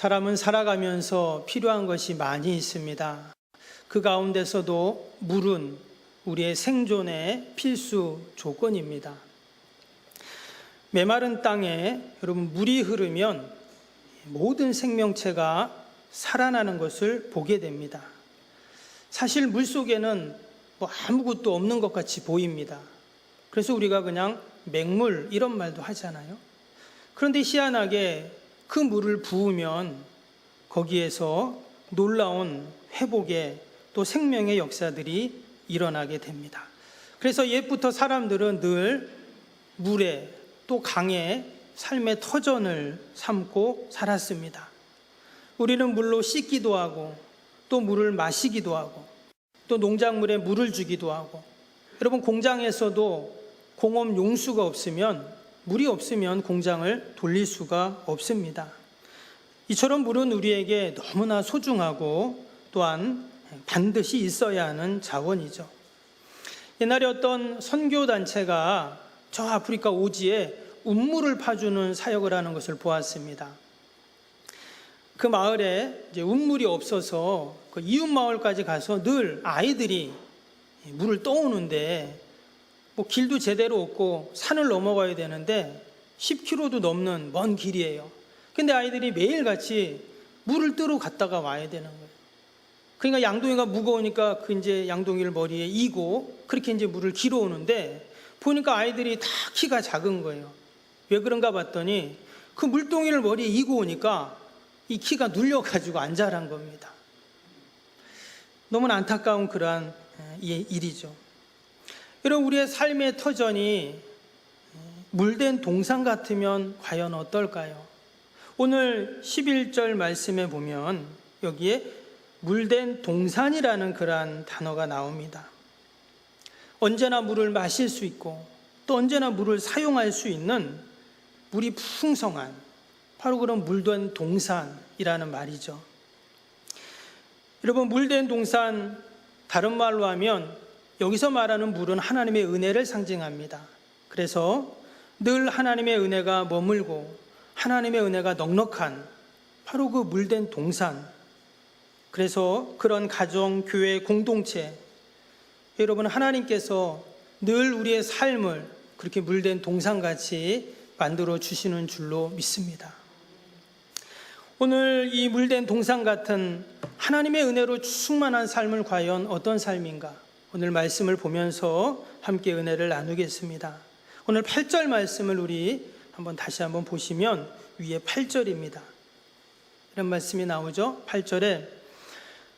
사람은 살아가면서 필요한 것이 많이 있습니다. 그 가운데서도 물은 우리의 생존의 필수 조건입니다. 메마른 땅에 여러분 물이 흐르면 모든 생명체가 살아나는 것을 보게 됩니다. 사실 물 속에는 아무것도 없는 것 같이 보입니다. 그래서 우리가 그냥 맹물 이런 말도 하잖아요. 그런데 희한하게 그 물을 부으면 거기에서 놀라운 회복의 또 생명의 역사들이 일어나게 됩니다. 그래서 옛부터 사람들은 늘 물에 또 강에 삶의 터전을 삼고 살았습니다. 우리는 물로 씻기도 하고 또 물을 마시기도 하고 또 농작물에 물을 주기도 하고, 여러분 공장에서도 공업 용수가 없으면, 물이 없으면 공장을 돌릴 수가 없습니다. 이처럼 물은 우리에게 너무나 소중하고 또한 반드시 있어야 하는 자원이죠. 옛날에 어떤 선교단체가 저 아프리카 오지에 운물을 파주는 사역을 하는 것을 보았습니다. 그 마을에 이제 운물이 없어서 그 이웃 마을까지 가서 늘 아이들이 물을 떠오는데 길도 제대로 없고 산을 넘어가야 되는데 10km도 넘는 먼 길이에요. 근데 아이들이 매일같이 물을 뜨러 갔다가 와야 되는 거예요. 그러니까 양동이가 무거우니까 그 이제 양동이를 머리에 이고 그렇게 이제 물을 길어 오는데, 보니까 아이들이 다 키가 작은 거예요. 왜 그런가 봤더니 그 물동이를 머리에 이고 오니까 이 키가 눌려가지고 안 자란 겁니다. 너무나 안타까운 그러한 일이죠. 여러분, 우리의 삶의 터전이 물된 동산 같으면 과연 어떨까요? 오늘 11절 말씀에 보면 여기에 물된 동산이라는 그러한 단어가 나옵니다. 언제나 물을 마실 수 있고 또 언제나 물을 사용할 수 있는 물이 풍성한 바로 그런 물된 동산이라는 말이죠. 여러분, 물된 동산, 다른 말로 하면 여기서 말하는 물은 하나님의 은혜를 상징합니다. 그래서 늘 하나님의 은혜가 머물고 하나님의 은혜가 넉넉한 바로 그 물된 동산, 그래서 그런 가정, 교회, 공동체, 여러분 하나님께서 늘 우리의 삶을 그렇게 물된 동산같이 만들어 주시는 줄로 믿습니다. 오늘 이 물된 동산 같은 하나님의 은혜로 충만한 삶을 과연 어떤 삶인가? 오늘 말씀을 보면서 함께 은혜를 나누겠습니다. 오늘 8절 말씀을 우리 다시 한번 보시면 위에 8절입니다. 이런 말씀이 나오죠. 8절에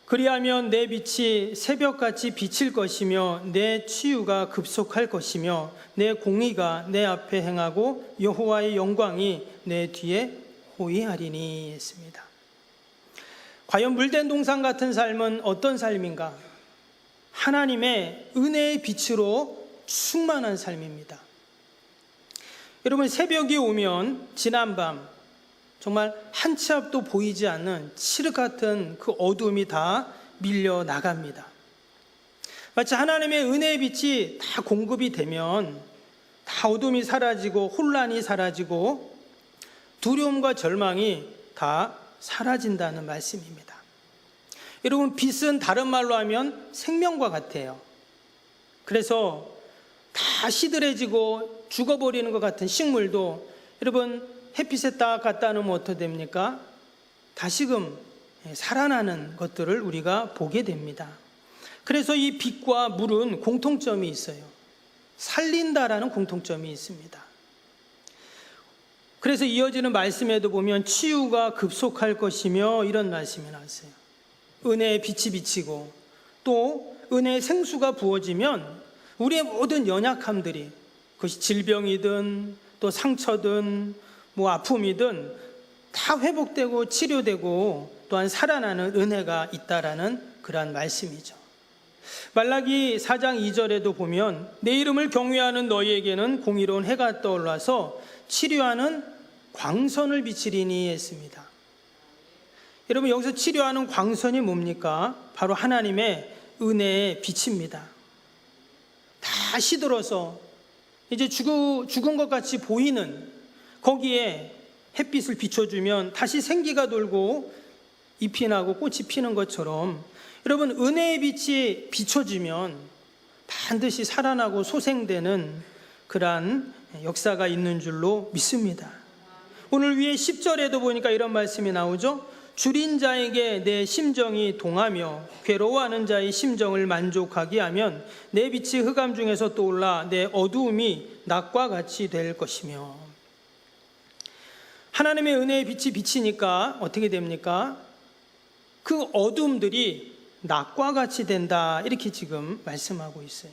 그리하면 내 빛이 새벽같이 비칠 것이며 내 치유가 급속할 것이며 내 공의가 내 앞에 행하고 여호와의 영광이 내 뒤에 호위하리니 했습니다. 과연 물된 동산 같은 삶은 어떤 삶인가? 하나님의 은혜의 빛으로 충만한 삶입니다. 여러분, 새벽이 오면 지난밤 정말 한 치 앞도 보이지 않는 칠흑 같은 그 어둠이 다 밀려 나갑니다. 마치 하나님의 은혜의 빛이 다 공급이 되면 다 어둠이 사라지고 혼란이 사라지고 두려움과 절망이 다 사라진다는 말씀입니다. 여러분, 빛은 다른 말로 하면 생명과 같아요. 그래서 다 시들해지고 죽어버리는 것 같은 식물도 여러분 햇빛에 딱 갖다 놓으면 어떻게 됩니까? 다시금 살아나는 것들을 우리가 보게 됩니다. 그래서 이 빛과 물은 공통점이 있어요. 살린다라는 공통점이 있습니다. 그래서 이어지는 말씀에도 보면 치유가 급속할 것이며 이런 말씀이 나왔어요. 은혜의 빛이 비치고 또 은혜의 생수가 부어지면 우리의 모든 연약함들이, 그것이 질병이든 또 상처든 아픔이든 다 회복되고 치료되고 또한 살아나는 은혜가 있다라는 그러한 말씀이죠. 말라기 4장 2절에도 보면 내 이름을 경외하는 너희에게는 공의로운 해가 떠올라서 치료하는 광선을 비치리니 했습니다. 여러분, 여기서 치료하는 광선이 뭡니까? 바로 하나님의 은혜의 빛입니다. 다 시들어서 이제 죽은 것 같이 보이는 거기에 햇빛을 비춰주면 다시 생기가 돌고 잎이 나고 꽃이 피는 것처럼 여러분, 은혜의 빛이 비춰지면 반드시 살아나고 소생되는 그러한 역사가 있는 줄로 믿습니다. 오늘 위에 10절에도 보니까 이런 말씀이 나오죠. 줄인 자에게 내 심정이 동하며 괴로워하는 자의 심정을 만족하게 하면 내 빛이 흑암 중에서 떠올라 내 어두움이 낮과 같이 될 것이며. 하나님의 은혜의 빛이 비치니까 어떻게 됩니까? 그 어둠들이 낮과 같이 된다, 이렇게 지금 말씀하고 있어요.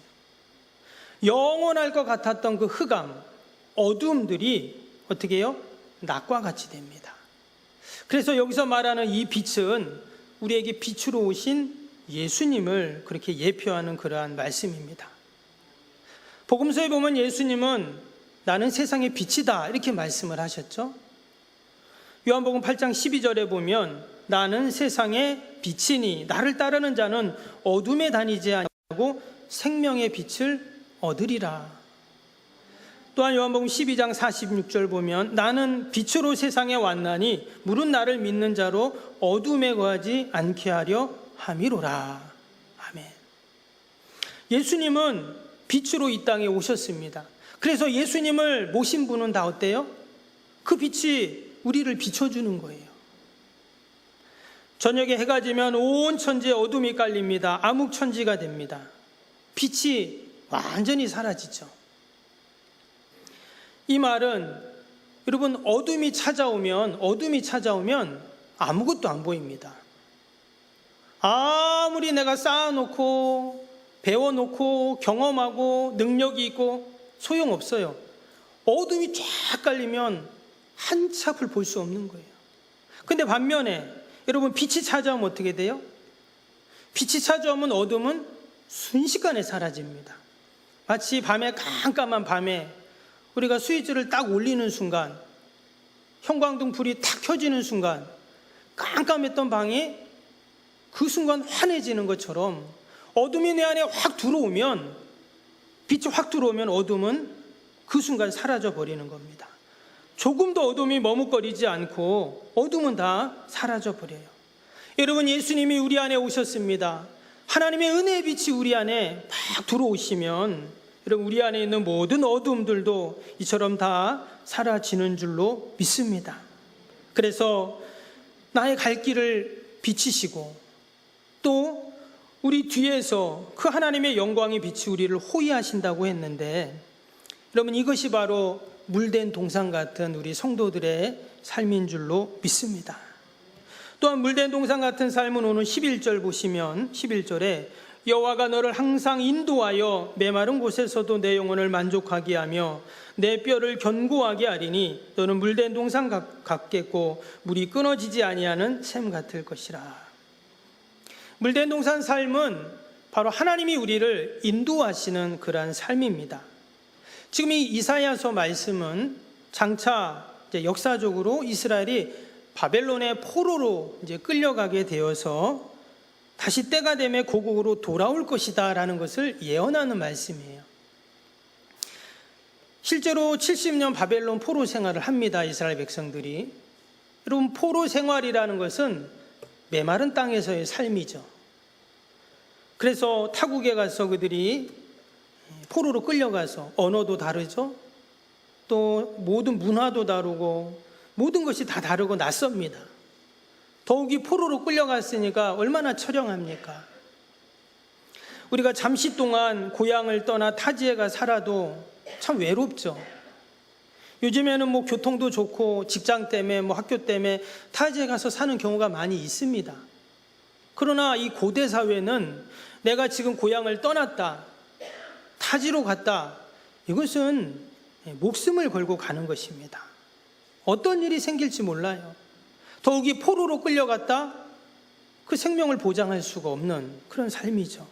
영원할 것 같았던 그 흑암, 어둠들이 어떻게 해요? 낮과 같이 됩니다. 그래서 여기서 말하는 이 빛은 우리에게 빛으로 오신 예수님을 그렇게 예표하는 그러한 말씀입니다. 복음서에 보면 예수님은 나는 세상의 빛이다, 이렇게 말씀을 하셨죠. 요한복음 8장 12절에 보면 나는 세상의 빛이니 나를 따르는 자는 어둠에 다니지 아니하고 생명의 빛을 얻으리라. 또한 요한복음 12장 46절 보면 나는 빛으로 세상에 왔나니 물은 나를 믿는 자로 어둠에 거하지 않게 하려 함이로라. 아멘. 예수님은 빛으로 이 땅에 오셨습니다. 그래서 예수님을 모신 분은 다 어때요? 그 빛이 우리를 비춰주는 거예요. 저녁에 해가 지면 온 천지에 어둠이 깔립니다. 암흑천지가 됩니다. 빛이 완전히 사라지죠. 이 말은 여러분, 어둠이 찾아오면 아무것도 안 보입니다. 아무리 내가 쌓아놓고 배워놓고 경험하고 능력이 있고 소용없어요. 어둠이 쫙 깔리면 한치 앞을 볼 수 없는 거예요. 근데 반면에 여러분, 빛이 찾아오면 어떻게 돼요? 빛이 찾아오면 어둠은 순식간에 사라집니다. 마치 밤에, 깜깜한 밤에 우리가 스위치를 딱 올리는 순간, 형광등 불이 탁 켜지는 순간, 깜깜했던 방이 그 순간 환해지는 것처럼 어둠이 내 안에 확 들어오면, 빛이 확 들어오면 어둠은 그 순간 사라져 버리는 겁니다. 조금도 어둠이 머뭇거리지 않고 어둠은 다 사라져 버려요. 여러분, 예수님이 우리 안에 오셨습니다. 하나님의 은혜의 빛이 우리 안에 막 들어오시면 여러분, 우리 안에 있는 모든 어둠들도 이처럼 다 사라지는 줄로 믿습니다. 그래서 나의 갈 길을 비치시고 또 우리 뒤에서 그 하나님의 영광의 빛이 우리를 호위하신다고 했는데, 여러분, 이것이 바로 물된 동산 같은 우리 성도들의 삶인 줄로 믿습니다. 또한 물된 동산 같은 삶은 오늘 11절 보시면 11절에 여호와가 너를 항상 인도하여 메마른 곳에서도 내 영혼을 만족하게 하며 내 뼈를 견고하게 하리니 너는 물된 동산 같겠고 물이 끊어지지 아니하는 샘 같을 것이라. 물된 동산 삶은 바로 하나님이 우리를 인도하시는 그러한 삶입니다. 지금 이 이사야서 말씀은 장차 역사적으로 이스라엘이 바벨론의 포로로 끌려가게 되어서 다시 때가 되면 고국으로 돌아올 것이다 라는 것을 예언하는 말씀이에요. 실제로 70년 바벨론 포로 생활을 합니다, 이스라엘 백성들이. 여러분, 포로 생활이라는 것은 메마른 땅에서의 삶이죠. 그래서 타국에 가서 그들이 포로로 끌려가서 언어도 다르죠. 또 모든 문화도 다르고 모든 것이 다 다르고 낯섭니다. 더욱이 포로로 끌려갔으니까 얼마나 처량합니까? 우리가 잠시 동안 고향을 떠나 타지에 가 살아도 참 외롭죠. 요즘에는 뭐 교통도 좋고 직장 때문에 뭐 학교 때문에 타지에 가서 사는 경우가 많이 있습니다. 그러나 이 고대 사회는 내가 지금 고향을 떠났다, 타지로 갔다, 이것은 목숨을 걸고 가는 것입니다. 어떤 일이 생길지 몰라요. 더욱이 포로로 끌려갔다, 그 생명을 보장할 수가 없는 그런 삶이죠.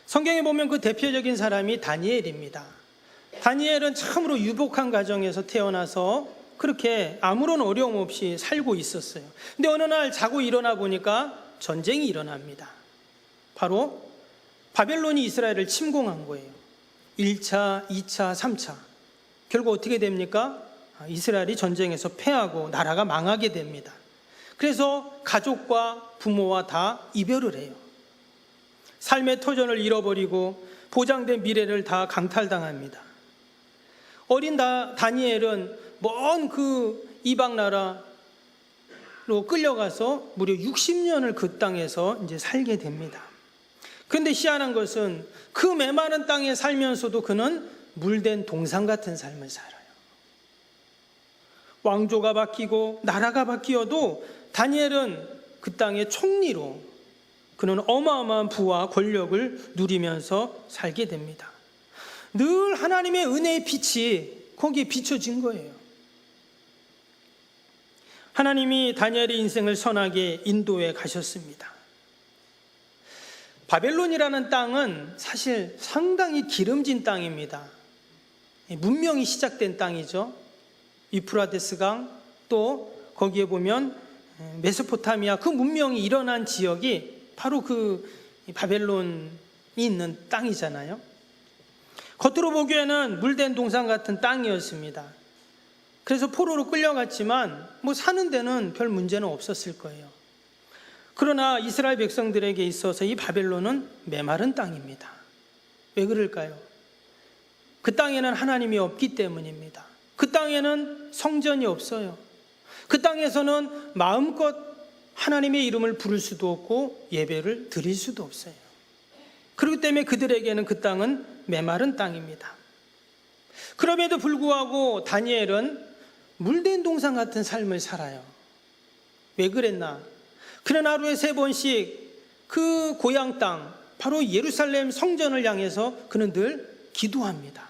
성경에 보면 그 대표적인 사람이 다니엘입니다. 다니엘은 참으로 유복한 가정에서 태어나서 그렇게 아무런 어려움 없이 살고 있었어요. 근데 어느 날 자고 일어나 보니까 전쟁이 일어납니다. 바로 바벨론이 이스라엘을 침공한 거예요. 1차, 2차, 3차. 결국 어떻게 됩니까? 이스라엘이 전쟁에서 패하고 나라가 망하게 됩니다. 그래서 가족과 부모와 다 이별을 해요. 삶의 터전을 잃어버리고 보장된 미래를 다 강탈당합니다. 어린 다니엘은 먼 그 이방 나라로 끌려가서 무려 60년을 그 땅에서 이제 살게 됩니다. 그런데 희한한 것은 그 메마른 땅에 살면서도 그는 물된 동상 같은 삶을 살아요. 왕조가 바뀌고 나라가 바뀌어도 다니엘은 그 땅의 총리로 그는 어마어마한 부와 권력을 누리면서 살게 됩니다. 늘 하나님의 은혜의 빛이 거기에 비춰진 거예요. 하나님이 다니엘의 인생을 선하게 인도해 가셨습니다. 바벨론이라는 땅은 사실 상당히 기름진 땅입니다. 문명이 시작된 땅이죠. 유프라데스 강, 또 거기에 보면 메소포타미아, 그 문명이 일어난 지역이 바로 그 바벨론이 있는 땅이잖아요. 겉으로 보기에는 물된 동산 같은 땅이었습니다. 그래서 포로로 끌려갔지만 뭐 사는 데는 별 문제는 없었을 거예요. 그러나 이스라엘 백성들에게 있어서 이 바벨론은 메마른 땅입니다. 왜 그럴까요? 그 땅에는 하나님이 없기 때문입니다. 그 땅에는 성전이 없어요. 그 땅에서는 마음껏 하나님의 이름을 부를 수도 없고 예배를 드릴 수도 없어요. 그렇기 때문에 그들에게는 그 땅은 메마른 땅입니다. 그럼에도 불구하고 다니엘은 물된 동산 같은 삶을 살아요. 왜 그랬나? 그는 하루에 3번씩 그 고향 땅, 바로 예루살렘 성전을 향해서 그는 늘 기도합니다.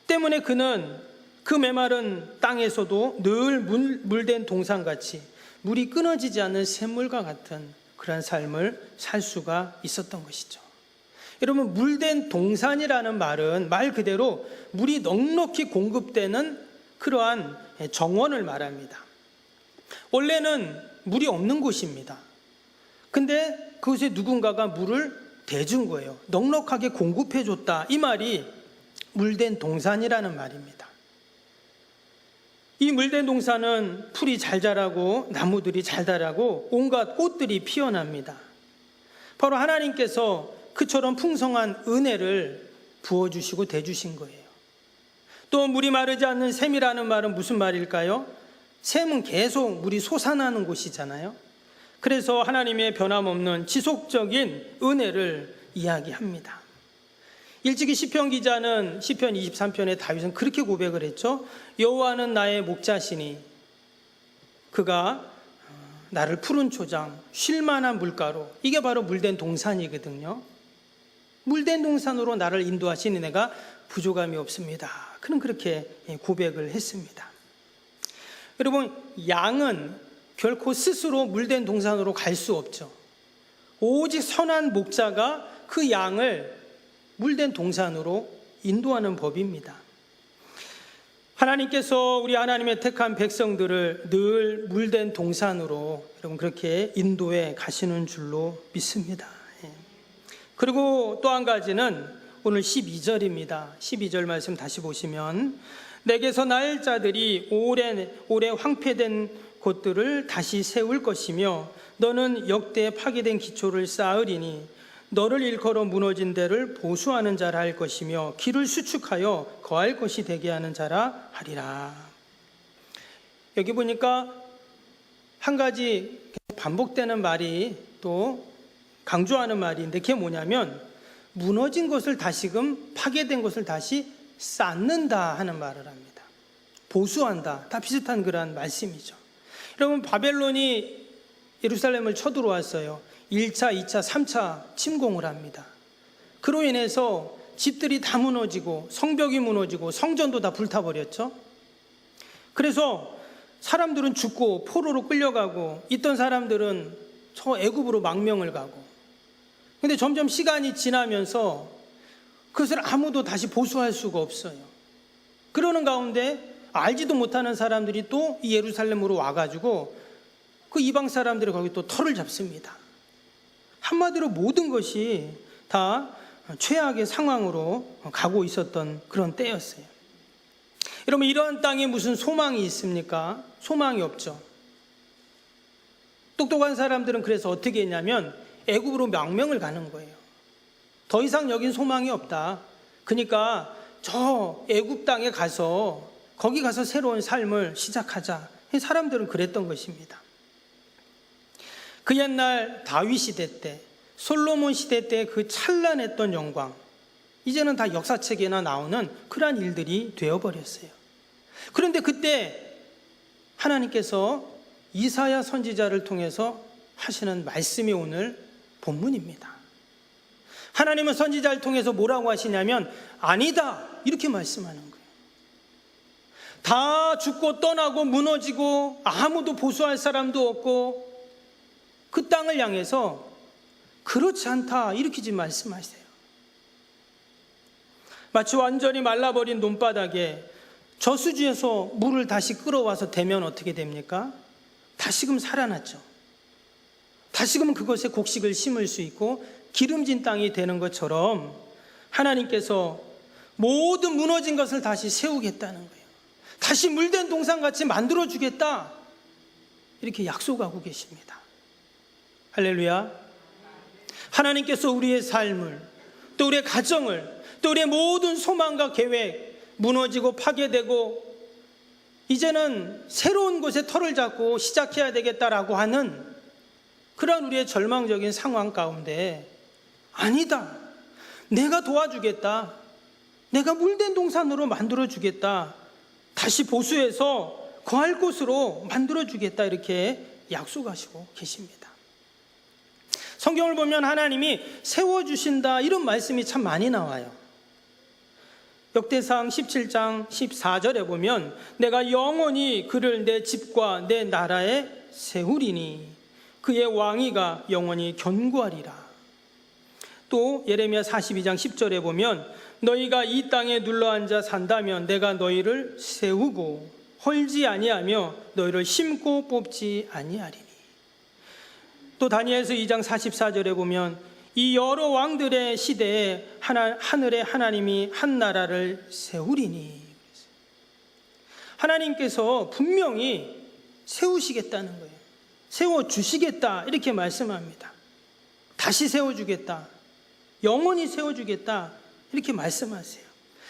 때문에 그는 그 메마른 땅에서도 늘 물된 동산같이 물이 끊어지지 않는 샘물과 같은 그런 삶을 살 수가 있었던 것이죠. 여러분, 물된 동산이라는 말은 말 그대로 물이 넉넉히 공급되는 그러한 정원을 말합니다. 원래는 물이 없는 곳입니다. 근데 그곳에 누군가가 물을 대준 거예요. 넉넉하게 공급해줬다. 이 말이 물된 동산이라는 말입니다. 이 물된 동산은 풀이 잘 자라고 나무들이 잘 자라고 온갖 꽃들이 피어납니다. 바로 하나님께서 그처럼 풍성한 은혜를 부어주시고 대주신 거예요. 또 물이 마르지 않는 샘이라는 말은 무슨 말일까요? 샘은 계속 물이 솟아나는 곳이잖아요. 그래서 하나님의 변함없는 지속적인 은혜를 이야기합니다. 일찍이 시편 기자는 시편 23편의 다윗은 그렇게 고백을 했죠. 여호와는 나의 목자시니 그가 나를 푸른 초장 쉴만한 물가로, 이게 바로 물된 동산이거든요. 물된 동산으로 나를 인도하시니 내가 부족함이 없습니다. 그는 그렇게 고백을 했습니다. 여러분, 양은 결코 스스로 물된 동산으로 갈 수 없죠. 오직 선한 목자가 그 양을 물된 동산으로 인도하는 법입니다. 하나님께서 우리 하나님의 택한 백성들을 늘 물된 동산으로 여러분 그렇게 인도해 가시는 줄로 믿습니다. 그리고 또 한 가지는 오늘 12절입니다. 12절 말씀 다시 보시면 내게서 날 자들이 오래 황폐된 곳들을 다시 세울 것이며 너는 역대 파괴된 기초를 쌓으리니 너를 일컬어 무너진 데를 보수하는 자라 할 것이며 길을 수축하여 거할 것이 되게 하는 자라 하리라. 여기 보니까 한 가지 반복되는 말이 또 강조하는 말인데 그게 뭐냐면 무너진 것을 다시금 파괴된 것을 다시 쌓는다 하는 말을 합니다. 보수한다. 다 비슷한 그런 말씀이죠. 여러분, 바벨론이 예루살렘을 쳐들어왔어요. 1차, 2차, 3차 침공을 합니다. 그로 인해서 집들이 다 무너지고 성벽이 무너지고 성전도 다 불타버렸죠. 그래서 사람들은 죽고 포로로 끌려가고 있던 사람들은 저 애굽으로 망명을 가고, 근데 점점 시간이 지나면서 그것을 아무도 다시 보수할 수가 없어요. 그러는 가운데 알지도 못하는 사람들이 또 이 예루살렘으로 와가지고 그 이방 사람들이 거기 또 터를 잡습니다. 한마디로 모든 것이 다 최악의 상황으로 가고 있었던 그런 때였어요. 여러분, 이러한 땅에 무슨 소망이 있습니까? 소망이 없죠. 똑똑한 사람들은 그래서 어떻게 했냐면 애굽으로 망명을 가는 거예요. 더 이상 여긴 소망이 없다. 그러니까 저 애굽 땅에 가서 거기 가서 새로운 삶을 시작하자. 사람들은 그랬던 것입니다. 그 옛날 다윗 시대 때, 솔로몬 시대 때 그 찬란했던 영광, 이제는 다 역사책에나 나오는 그러한 일들이 되어버렸어요. 그런데 그때 하나님께서 이사야 선지자를 통해서 하시는 말씀이 오늘 본문입니다. 하나님은 선지자를 통해서 뭐라고 하시냐면 아니다, 이렇게 말씀하는 거예요. 다 죽고 떠나고 무너지고 아무도 보수할 사람도 없고 그 땅을 향해서 그렇지 않다, 이렇게 지금 말씀하세요. 마치 완전히 말라버린 논바닥에 저수지에서 물을 다시 끌어와서 대면 어떻게 됩니까? 다시금 살아났죠. 다시금 그것에 곡식을 심을 수 있고 기름진 땅이 되는 것처럼 하나님께서 모든 무너진 것을 다시 세우겠다는 거예요. 다시 물된 동산같이 만들어주겠다, 이렇게 약속하고 계십니다. 할렐루야. 하나님께서 우리의 삶을, 또 우리의 가정을, 또 우리의 모든 소망과 계획, 무너지고 파괴되고 이제는 새로운 곳에 터를 잡고 시작해야 되겠다라고 하는 그런 우리의 절망적인 상황 가운데 아니다, 내가 도와주겠다, 내가 물된 동산으로 만들어주겠다, 다시 보수해서 거할 곳으로 만들어주겠다, 이렇게 약속하시고 계십니다. 성경을 보면 하나님이 세워주신다, 이런 말씀이 참 많이 나와요. 역대상 17장 14절에 보면 내가 영원히 그를 내 집과 내 나라에 세우리니 그의 왕위가 영원히 견고하리라. 또 예레미야 42장 10절에 보면 너희가 이 땅에 눌러앉아 산다면 내가 너희를 세우고 헐지 아니하며 너희를 심고 뽑지 아니하리니. 또 다니엘서 2장 44절에 보면 이 여러 왕들의 시대에 하늘의 하나님이 한 나라를 세우리니. 하나님께서 분명히 세우시겠다는 거예요. 세워주시겠다, 이렇게 말씀합니다. 다시 세워주겠다, 영원히 세워주겠다, 이렇게 말씀하세요.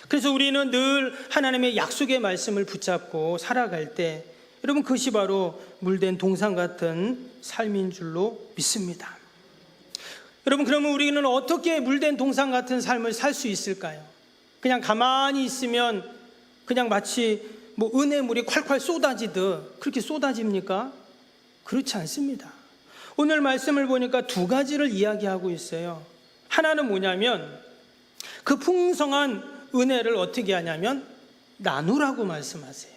그래서 우리는 늘 하나님의 약속의 말씀을 붙잡고 살아갈 때 여러분, 그것이 바로 물된 동산 같은 삶인 줄로 믿습니다. 여러분, 그러면 우리는 어떻게 물된 동산 같은 삶을 살 수 있을까요? 그냥 가만히 있으면 그냥 마치 은혜 물이 콸콸 쏟아지듯 그렇게 쏟아집니까? 그렇지 않습니다. 오늘 말씀을 보니까 두 가지를 이야기하고 있어요. 하나는 뭐냐면 그 풍성한 은혜를 어떻게 하냐면 나누라고 말씀하세요.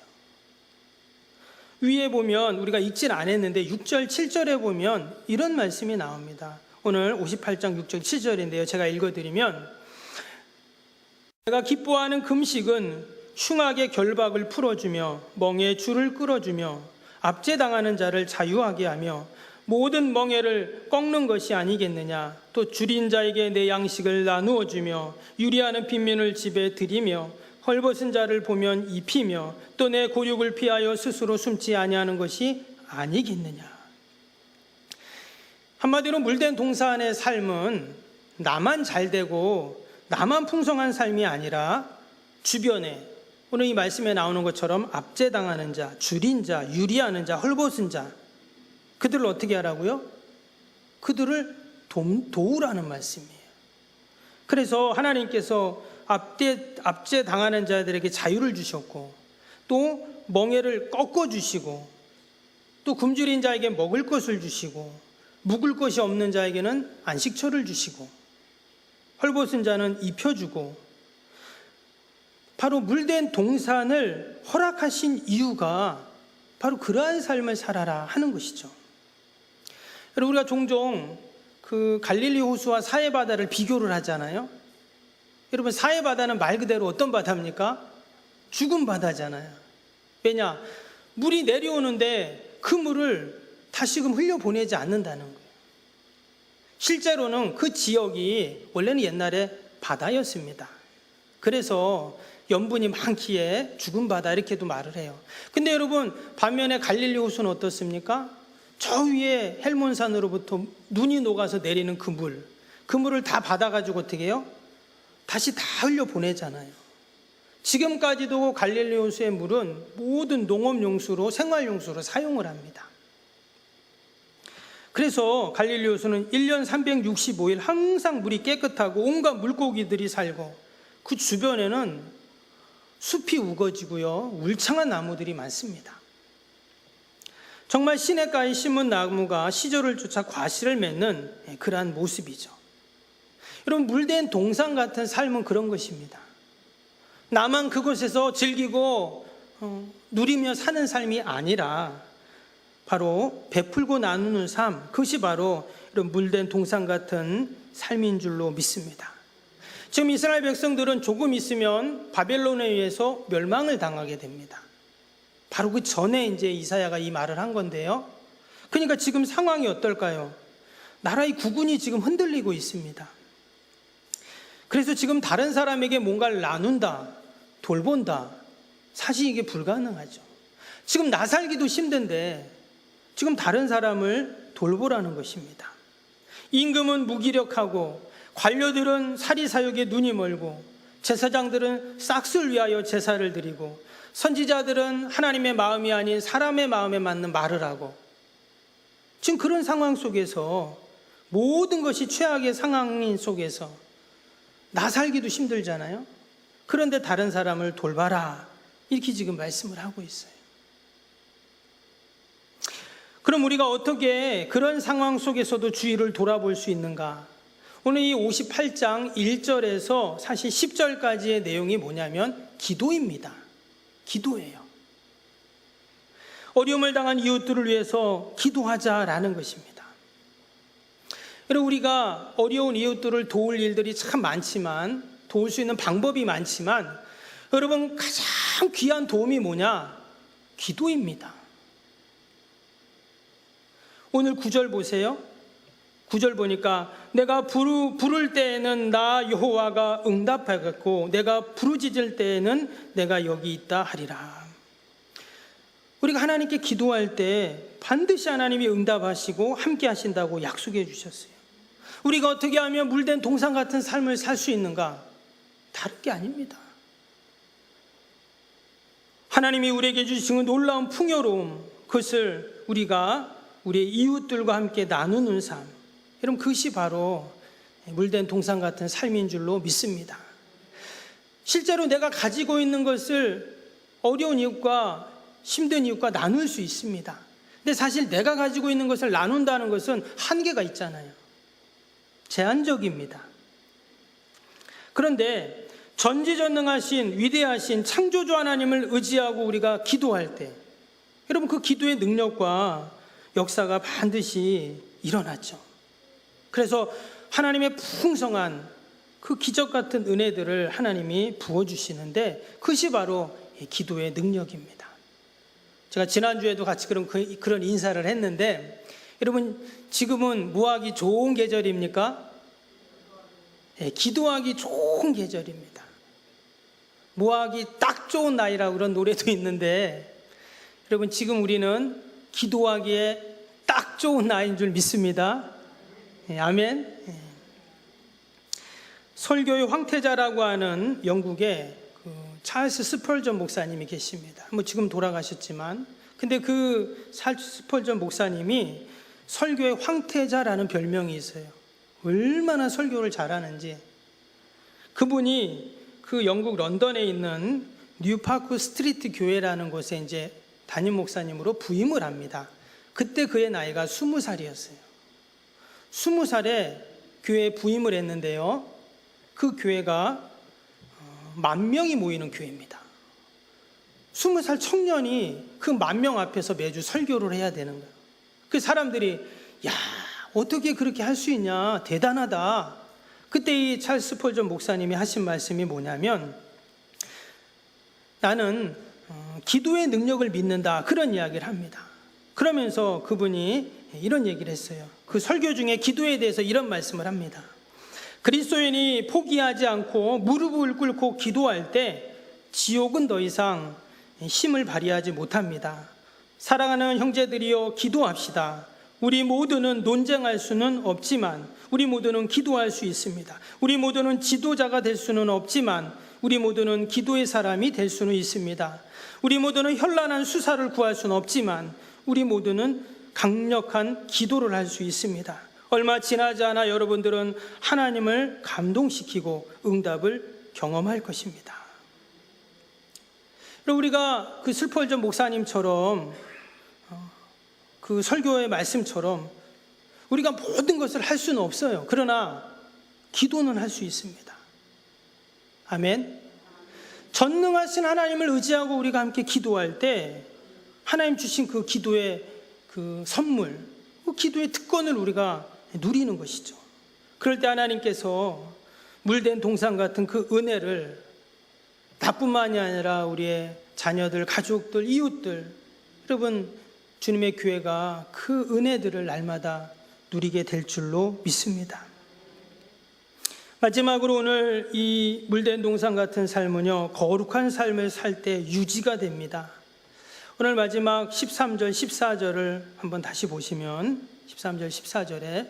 위에 보면 우리가 읽질 않았는데 6절 7절에 보면 이런 말씀이 나옵니다. 오늘 58장 6절 7절인데요. 제가 읽어드리면 내가 기뻐하는 금식은 흉악의 결박을 풀어주며 멍에 줄을 끌어주며 압제당하는 자를 자유하게 하며 모든 멍에를 꺾는 것이 아니겠느냐. 또 줄인 자에게 내 양식을 나누어 주며 유리하는 빈민을 집에 들이며 헐벗은 자를 보면 입히며 또 내 고육을 피하여 스스로 숨지 아니하는 것이 아니겠느냐. 한마디로 물된 동산의 삶은 나만 잘되고 나만 풍성한 삶이 아니라 주변에 오늘 이 말씀에 나오는 것처럼 압제당하는 자, 줄인 자, 유리하는 자, 헐벗은 자, 그들을 어떻게 하라고요? 그들을 도우라는 말씀이에요. 그래서 하나님께서 압제당하는 자들에게 자유를 주셨고 또 멍에를 꺾어주시고 또 굶주린 자에게 먹을 것을 주시고 묵을 것이 없는 자에게는 안식처를 주시고 헐벗은 자는 입혀주고 바로 물된 동산을 허락하신 이유가 바로 그러한 삶을 살아라 하는 것이죠. 여러분, 우리가 종종 그 갈릴리 호수와 사해 바다를 비교를 하잖아요. 여러분, 사해 바다는 말 그대로 어떤 바다입니까? 죽은 바다잖아요. 왜냐? 물이 내려오는데 그 물을 다시금 흘려보내지 않는다는 거예요. 실제로는 그 지역이 원래는 옛날에 바다였습니다. 그래서 염분이 많기에 죽은 바다 이렇게도 말을 해요. 근데 여러분 반면에 갈릴리 호수는 어떻습니까? 저 위에 헬몬산으로부터 눈이 녹아서 내리는 그 물을 다 받아가지고 어떻게 해요? 다시 다 흘려보내잖아요. 지금까지도 갈릴리 호수의 물은 모든 농업용수로 생활용수로 사용을 합니다. 그래서 갈릴리 호수는 1년 365일 항상 물이 깨끗하고 온갖 물고기들이 살고 그 주변에는 숲이 우거지고요, 울창한 나무들이 많습니다. 정말 시냇가에 심은 나무가 시절을 쫓아 과실을 맺는 그러한 모습이죠. 여러분, 물된 동산 같은 삶은 그런 것입니다. 나만 그곳에서 즐기고 누리며 사는 삶이 아니라 바로 베풀고 나누는 삶, 그것이 바로 이런 물된 동산 같은 삶인 줄로 믿습니다. 지금 이스라엘 백성들은 조금 있으면 바벨론에 의해서 멸망을 당하게 됩니다. 바로 그 전에 이제 이사야가 이 말을 한 건데요. 그러니까 지금 상황이 어떨까요? 나라의 국운이 지금 흔들리고 있습니다. 그래서 지금 다른 사람에게 뭔가를 나눈다, 돌본다, 사실 이게 불가능하죠. 지금 나 살기도 힘든데 지금 다른 사람을 돌보라는 것입니다. 임금은 무기력하고 관료들은 사리사욕에 눈이 멀고 제사장들은 싹쓸 위하여 제사를 드리고 선지자들은 하나님의 마음이 아닌 사람의 마음에 맞는 말을 하고, 지금 그런 상황 속에서 모든 것이 최악의 상황인 속에서 나 살기도 힘들잖아요. 그런데 다른 사람을 돌봐라, 이렇게 지금 말씀을 하고 있어요. 그럼 우리가 어떻게 그런 상황 속에서도 주의를 돌아볼 수 있는가? 오늘 이 58장 1절에서 사실 10절까지의 내용이 뭐냐면 기도입니다. 기도예요. 어려움을 당한 이웃들을 위해서 기도하자라는 것입니다. 여러분, 우리가 어려운 이웃들을 도울 일들이 참 많지만, 도울 수 있는 방법이 많지만, 여러분 가장 귀한 도움이 뭐냐? 기도입니다. 오늘 9절 보세요. 9절 보니까 내가 부를 때에는 나 여호와가 응답하겠고 내가 부르짖을 때에는 내가 여기 있다 하리라. 우리가 하나님께 기도할 때 반드시 하나님이 응답하시고 함께 하신다고 약속해 주셨어요. 우리가 어떻게 하면 물된 동산 같은 삶을 살 수 있는가? 다른 게 아닙니다. 하나님이 우리에게 주신 그 놀라운 풍요로움, 그것을 우리가 우리의 이웃들과 함께 나누는 삶, 여러분 그것이 바로 물된 동산 같은 삶인 줄로 믿습니다. 실제로 내가 가지고 있는 것을 어려운 이웃과 힘든 이웃과 나눌 수 있습니다. 근데 사실 내가 가지고 있는 것을 나눈다는 것은 한계가 있잖아요. 제한적입니다. 그런데 전지전능하신 위대하신 창조주 하나님을 의지하고 우리가 기도할 때, 여러분 그 기도의 능력과 역사가 반드시 일어났죠. 그래서 하나님의 풍성한 그 기적 같은 은혜들을 하나님이 부어주시는데 그것이 바로 기도의 능력입니다. 제가 지난주에도 같이 그런 인사를 했는데, 여러분 지금은 뭐 하기 좋은 계절입니까? 기도하기 좋은 계절입니다. 뭐 하기 딱 좋은 나이라고 그런 노래도 있는데, 여러분 지금 우리는 기도하기에 딱 좋은 나이인 줄 믿습니다. 아멘. 설교의 황태자라고 하는 영국의 찰스 스펄전 목사님이 계십니다. 뭐 지금 돌아가셨지만, 근데 그 찰스 스펄전 목사님이 설교의 황태자라는 별명이 있어요. 얼마나 설교를 잘하는지. 그분이 그 영국 런던에 있는 뉴파크 스트리트 교회라는 곳에 이제 담임 목사님으로 부임을 합니다. 그때 그의 나이가 20살이었어요. 20살에 교회에 부임을 했는데요, 그 교회가 10,000명이 모이는 교회입니다. 20살 청년이 그 10,000명 앞에서 매주 설교를 해야 되는 거예요. 그 사람들이 야, 어떻게 그렇게 할 수 있냐, 대단하다. 그때 이 찰스 스펄전 목사님이 하신 말씀이 뭐냐면, 나는 기도의 능력을 믿는다, 그런 이야기를 합니다. 그러면서 그분이 이런 얘기를 했어요. 그 설교 중에 기도에 대해서 이런 말씀을 합니다. 그리스도인이 포기하지 않고 무릎을 꿇고 기도할 때 지옥은 더 이상 힘을 발휘하지 못합니다. 사랑하는 형제들이여, 기도합시다. 우리 모두는 논쟁할 수는 없지만 우리 모두는 기도할 수 있습니다. 우리 모두는 지도자가 될 수는 없지만 우리 모두는 기도의 사람이 될 수는 있습니다. 우리 모두는 현란한 수사를 구할 수는 없지만 우리 모두는 강력한 기도를 할 수 있습니다. 얼마 지나지 않아 여러분들은 하나님을 감동시키고 응답을 경험할 것입니다. 우리가 그 슬펄전 목사님처럼 그 설교의 말씀처럼 우리가 모든 것을 할 수는 없어요. 그러나 기도는 할 수 있습니다. 아멘. 전능하신 하나님을 의지하고 우리가 함께 기도할 때 하나님 주신 그 기도의 그 선물, 그 기도의 특권을 우리가 누리는 것이죠. 그럴 때 하나님께서 물된 동산 같은 그 은혜를 나뿐만이 아니라 우리의 자녀들, 가족들, 이웃들, 여러분 주님의 교회가 그 은혜들을 날마다 누리게 될 줄로 믿습니다. 마지막으로 오늘 이 물된 동산 같은 삶은요, 거룩한 삶을 살 때 유지가 됩니다. 오늘 마지막 13절, 14절을 한번 다시 보시면 13절, 14절에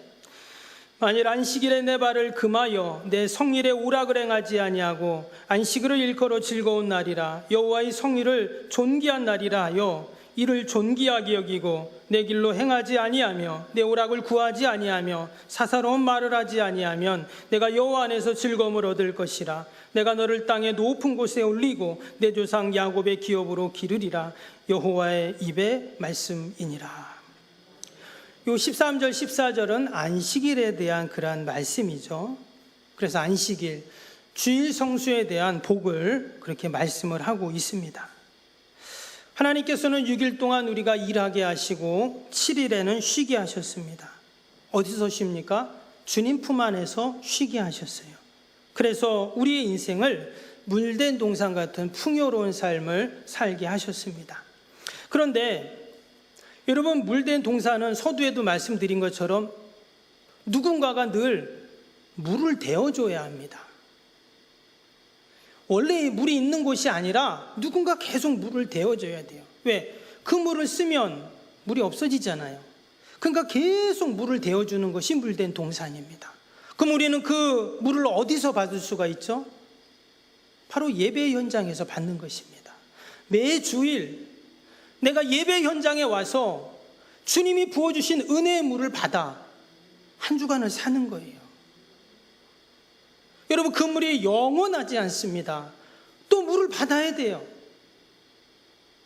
만일 안식일에 내 발을 금하여 내 성일에 오락을 행하지 아니하고 안식일을 일컬어 즐거운 날이라 여호와의 성일을 존귀한 날이라 하여 이를 존귀하게 여기고 내 길로 행하지 아니하며 내 오락을 구하지 아니하며 사사로운 말을 하지 아니하면 내가 여호와 안에서 즐거움을 얻을 것이라. 내가 너를 땅의 높은 곳에 올리고 내 조상 야곱의 기업으로 기르리라. 여호와의 입의 말씀이니라. 요 13절 14절은 안식일에 대한 그러한 말씀이죠. 그래서 안식일, 주일 성수에 대한 복을 그렇게 말씀을 하고 있습니다. 하나님께서는 6일 동안 우리가 일하게 하시고 7일에는 쉬게 하셨습니다. 어디서 쉽니까? 주님 품 안에서 쉬게 하셨어요. 그래서 우리의 인생을 물된 동산 같은 풍요로운 삶을 살게 하셨습니다. 그런데 여러분, 물된 동산은 서두에도 말씀드린 것처럼 누군가가 늘 물을 데워줘야 합니다. 원래 물이 있는 곳이 아니라 누군가 계속 물을 데워줘야 돼요. 왜? 그 물을 쓰면 물이 없어지잖아요. 그러니까 계속 물을 데워주는 것이 물된 동산입니다. 그럼 우리는 그 물을 어디서 받을 수가 있죠? 바로 예배 현장에서 받는 것입니다. 매주일 내가 예배 현장에 와서 주님이 부어주신 은혜의 물을 받아 한 주간을 사는 거예요. 여러분, 그 물이 영원하지 않습니다. 또 물을 받아야 돼요.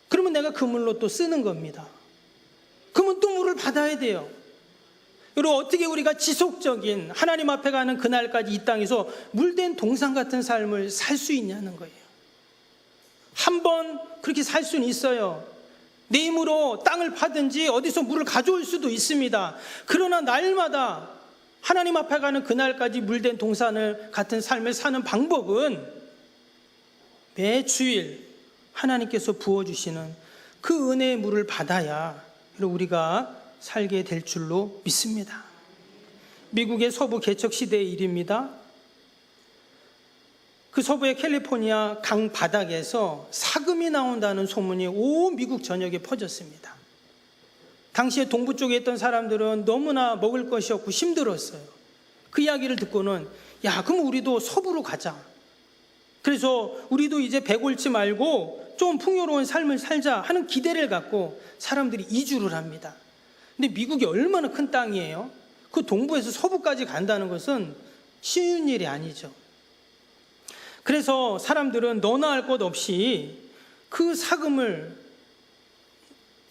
그러면 내가 그 물로 또 쓰는 겁니다. 그러면 또 물을 받아야 돼요. 여러분, 어떻게 우리가 지속적인 하나님 앞에 가는 그날까지 이 땅에서 물된 동산 같은 삶을 살 수 있냐는 거예요. 한 번 그렇게 살 수는 있어요. 내 힘으로 땅을 파든지 어디서 물을 가져올 수도 있습니다. 그러나 날마다 하나님 앞에 가는 그날까지 물된 동산을 같은 삶을 사는 방법은 매주일 하나님께서 부어주시는 그 은혜의 물을 받아야 우리가 살게 될 줄로 믿습니다. 미국의 서부 개척 시대의 일입니다. 그 서부의 캘리포니아 강 바닥에서 사금이 나온다는 소문이 온 미국 전역에 퍼졌습니다. 당시에 동부 쪽에 있던 사람들은 너무나 먹을 것이 없고 힘들었어요. 그 이야기를 듣고는 야, 그럼 우리도 서부로 가자. 그래서 우리도 이제 배 곪지 말고 좀 풍요로운 삶을 살자 하는 기대를 갖고 사람들이 이주를 합니다. 근데 미국이 얼마나 큰 땅이에요? 그 동부에서 서부까지 간다는 것은 쉬운 일이 아니죠. 그래서 사람들은 너나 할 것 없이 그 사금을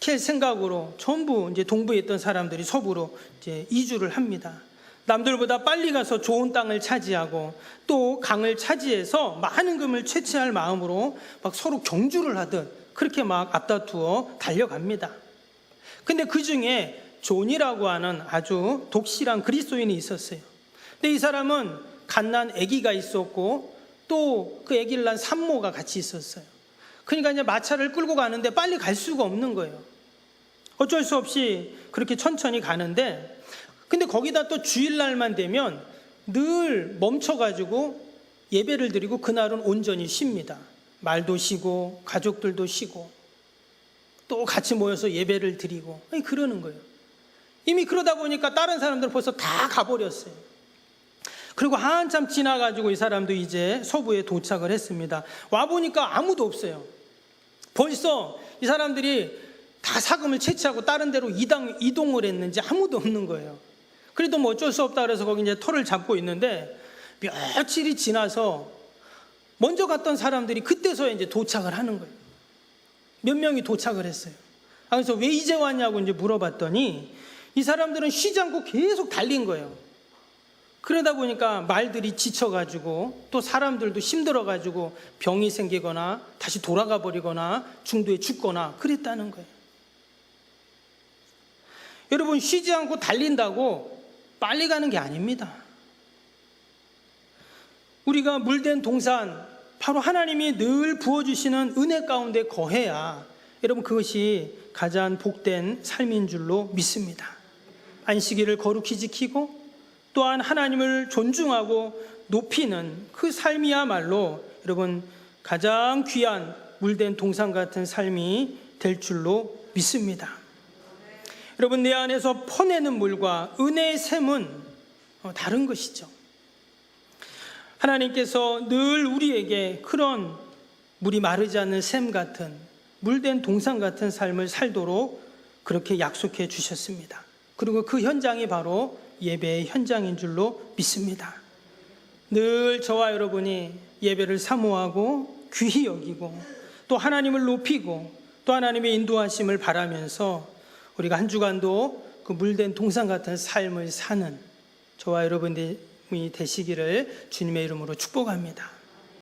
캘 생각으로 전부 이제 동부에 있던 사람들이 서부로 이제 이주를 합니다. 남들보다 빨리 가서 좋은 땅을 차지하고 또 강을 차지해서 많은 금을 채취할 마음으로 막 서로 경주를 하듯 그렇게 막 앞다투어 달려갑니다. 근데 그 중에 존이라고 하는 아주 독실한 그리스도인이 있었어요. 근데 이 사람은 갓난 아기가 있었고 또 그 아기를 낳은 산모가 같이 있었어요. 그러니까 이제 마차를 끌고 가는데 빨리 갈 수가 없는 거예요. 어쩔 수 없이 그렇게 천천히 가는데, 근데 거기다 또 주일날만 되면 늘 멈춰가지고 예배를 드리고 그날은 온전히 쉽니다. 말도 쉬고 가족들도 쉬고 또 같이 모여서 예배를 드리고 그러는 거예요. 이미 그러다 보니까 다른 사람들은 벌써 다 가버렸어요. 그리고 한참 지나가지고 이 사람도 이제 서부에 도착을 했습니다. 와보니까 아무도 없어요. 벌써 이 사람들이 다 사금을 채취하고 다른 데로 이동을 했는지 아무도 없는 거예요. 그래도 뭐 어쩔 수 없다 그래서 거기 이제 터를 잡고 있는데 며칠이 지나서 먼저 갔던 사람들이 그때서야 이제 도착을 하는 거예요. 몇 명이 도착을 했어요. 그래서 왜 이제 왔냐고 이제 물어봤더니 이 사람들은 쉬지 않고 계속 달린 거예요. 그러다 보니까 말들이 지쳐가지고 또 사람들도 힘들어가지고 병이 생기거나 다시 돌아가 버리거나 중도에 죽거나 그랬다는 거예요. 여러분, 쉬지 않고 달린다고 빨리 가는 게 아닙니다. 우리가 물된 동산, 바로 하나님이 늘 부어주시는 은혜 가운데 거해야 여러분 그것이 가장 복된 삶인 줄로 믿습니다. 안식일을 거룩히 지키고 또한 하나님을 존중하고 높이는 그 삶이야말로 여러분 가장 귀한 물된 동산 같은 삶이 될 줄로 믿습니다. 여러분, 내 안에서 퍼내는 물과 은혜의 샘은 다른 것이죠. 하나님께서 늘 우리에게 그런 물이 마르지 않는 샘 같은 물된 동산 같은 삶을 살도록 그렇게 약속해 주셨습니다. 그리고 그 현장이 바로 예배의 현장인 줄로 믿습니다. 늘 저와 여러분이 예배를 사모하고 귀히 여기고 또 하나님을 높이고 또 하나님의 인도하심을 바라면서 우리가 한 주간도 그 물된 동산 같은 삶을 사는 저와 여러분이 되시기를 주님의 이름으로 축복합니다.